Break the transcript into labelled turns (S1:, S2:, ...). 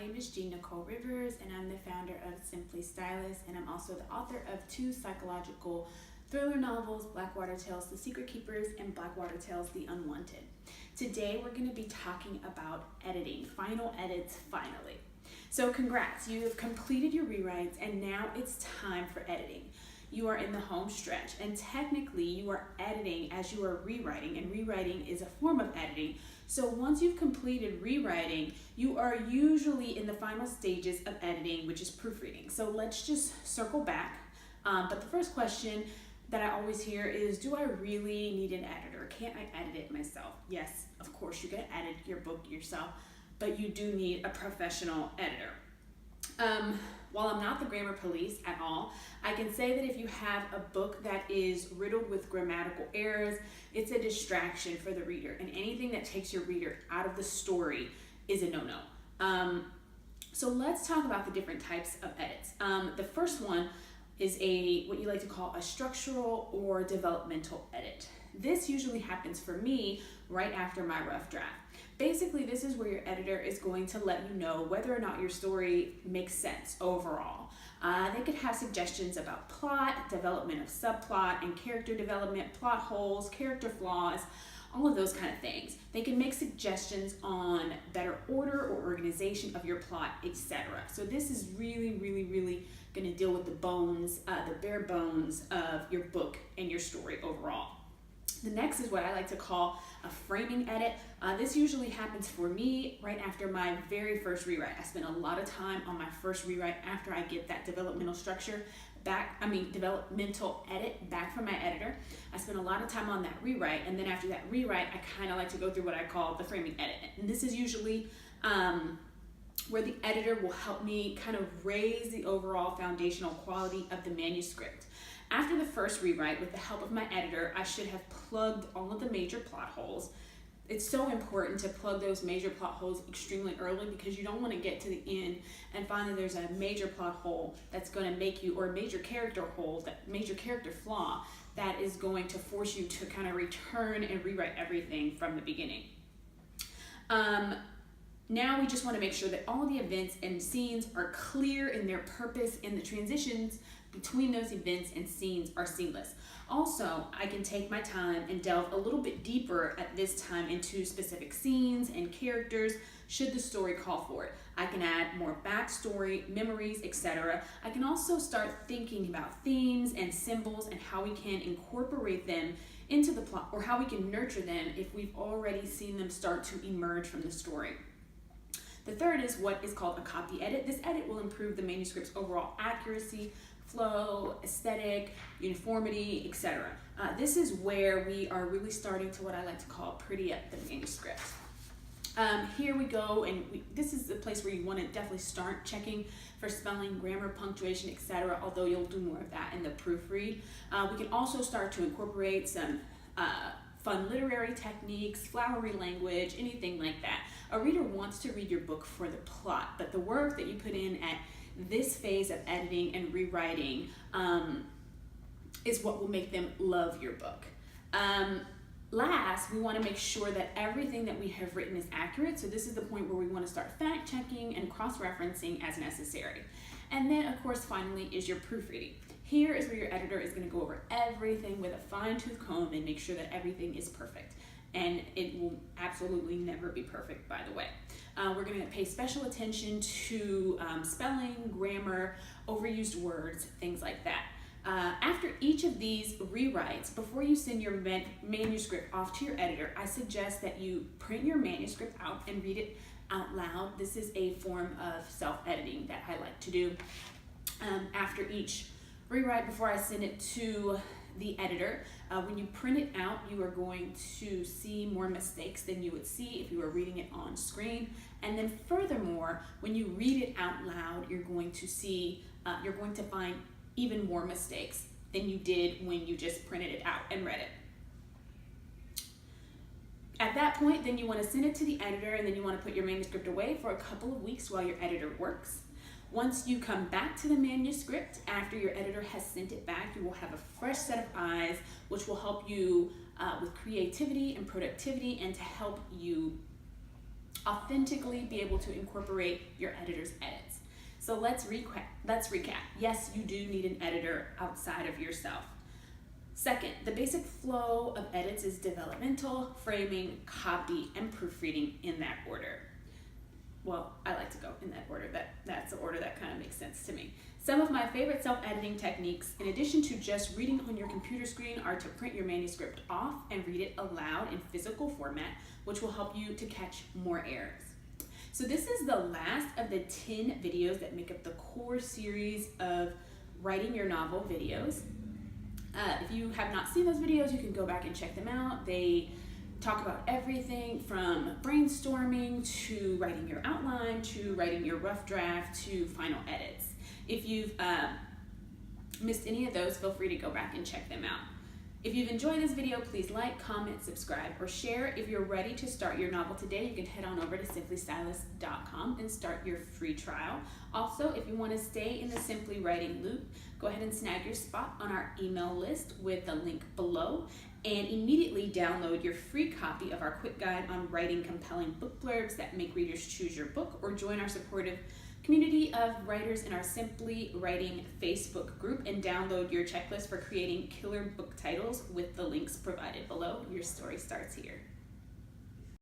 S1: name is Jean Nicole Rivers, and I'm the founder of Simply Stylus, and I'm also the author of 2 psychological thriller novels, Blackwater Tales, The Secret Keepers, and Blackwater Tales, The Unwanted. Today we're going to be talking about editing, final edits, finally. So congrats, you have completed your rewrites, and now it's time for editing. You are in the home stretch, and technically you are editing as you are rewriting, and rewriting is a form of editing. So once you've completed rewriting, you are usually in the final stages of editing, which is proofreading. So let's just circle back. But the first question that I always hear is, do I really need an editor? Can't I edit it myself? Yes, of course you can edit your book yourself, but you do need a professional editor. While I'm not the grammar police at all, I can say that if you have a book that is riddled with grammatical errors, it's a distraction for the reader, and anything that takes your reader out of the story is a no-no. So let's talk about the different types of edits. The first one is what you like to call a structural or developmental edit. This usually happens for me right after my rough draft. Basically, this is where your editor is going to let you know whether or not your story makes sense overall. They could have suggestions about plot, development of subplot, and character development, plot holes, character flaws, all of those kind of things. They can make suggestions on better order or organization of your plot, etc. So this is really going to deal with the bones, the bare bones of your book and your story overall. The next is what I like to call a framing edit. This usually happens for me right after my very first rewrite. I spend a lot of time on my first rewrite after I get that developmental edit back from my editor. I spend a lot of time on that rewrite, and then after that rewrite, I kind of like to go through what I call the framing edit. And this is usually where the editor will help me kind of raise the overall foundational quality of the manuscript. After the first rewrite, with the help of my editor, I should have plugged all of the major plot holes. It's so important to plug those major plot holes extremely early, because you don't want to get to the end and find that there's a major plot hole that's going to make you, or a major character hole, that major character flaw that is going to force you to kind of return and rewrite everything from the beginning. Now we just want to make sure that all of the events and scenes are clear in their purpose, and the transitions between those events and scenes are seamless. Also, I can take my time and delve a little bit deeper at this time into specific scenes and characters should the story call for it. I can add more backstory, memories, etc. I can also start thinking about themes and symbols and how we can incorporate them into the plot, or how we can nurture them if we've already seen them start to emerge from the story. The third is what is called a copy edit. This edit will improve the manuscript's overall accuracy, flow, aesthetic, uniformity, etc. This is where we are really starting to what I like to call pretty up the manuscript. Here we go, and this is the place where you want to definitely start checking for spelling, grammar, punctuation, etc., although you'll do more of that in the proofread. We can also start to incorporate some fun literary techniques, flowery language, anything like that. A reader wants to read your book for the plot, but the work that you put in at this phase of editing and rewriting is what will make them love your book. Last, we want to make sure that everything that we have written is accurate. So this is the point where we want to start fact checking and cross-referencing as necessary. And then, of course, finally is your proofreading. Here is where your editor is going to go over everything with a fine-tooth comb and make sure that everything is perfect. And it will absolutely never be perfect, by the way. We're going to pay special attention to spelling, grammar, overused words, things like that. After each of these rewrites, before you send your manuscript off to your editor, I suggest that you print your manuscript out and read it out loud. This is a form of self-editing that I like to do. After each rewrite, before I send it to the editor, when you print it out, you are going to see more mistakes than you would see if you were reading it on screen. And then furthermore, when you read it out loud, you're going to find even more mistakes than you did when you just printed it out and read it. At that point, then you want to send it to the editor, and then you want to put your manuscript away for a couple of weeks while your editor works. Once you come back to the manuscript after your editor has sent it back, you will have a fresh set of eyes, which will help you with creativity and productivity, and to help you authentically be able to incorporate your editor's edits. So let's recap. Yes, you do need an editor outside of yourself. Second, the basic flow of edits is developmental, framing, copy, and proofreading in that order. Well, I like to go in that order. That's the order that kind of makes sense to me. Some of my favorite self-editing techniques, in addition to just reading on your computer screen, are to print your manuscript off and read it aloud in physical format, which will help you to catch more errors. So this is the last of the 10 videos that make up the core series of writing your novel videos. If you have not seen those videos, you can go back and check them out. They talk about everything from brainstorming to writing your outline to writing your rough draft to final edits. If you've missed any of those, feel free to go back and check them out. If you've enjoyed this video, please like, comment, subscribe, or share. If you're ready to start your novel today, you can head on over to simplystylus.com and start your free trial. Also, if you want to stay in the Simply Writing loop, go ahead and snag your spot on our email list with the link below and immediately download your free copy of our quick guide on writing compelling book blurbs that make readers choose your book, or join our supportive community of writers in our Simply Writing Facebook group and download your checklist for creating killer book titles with the links provided below. Your story starts here.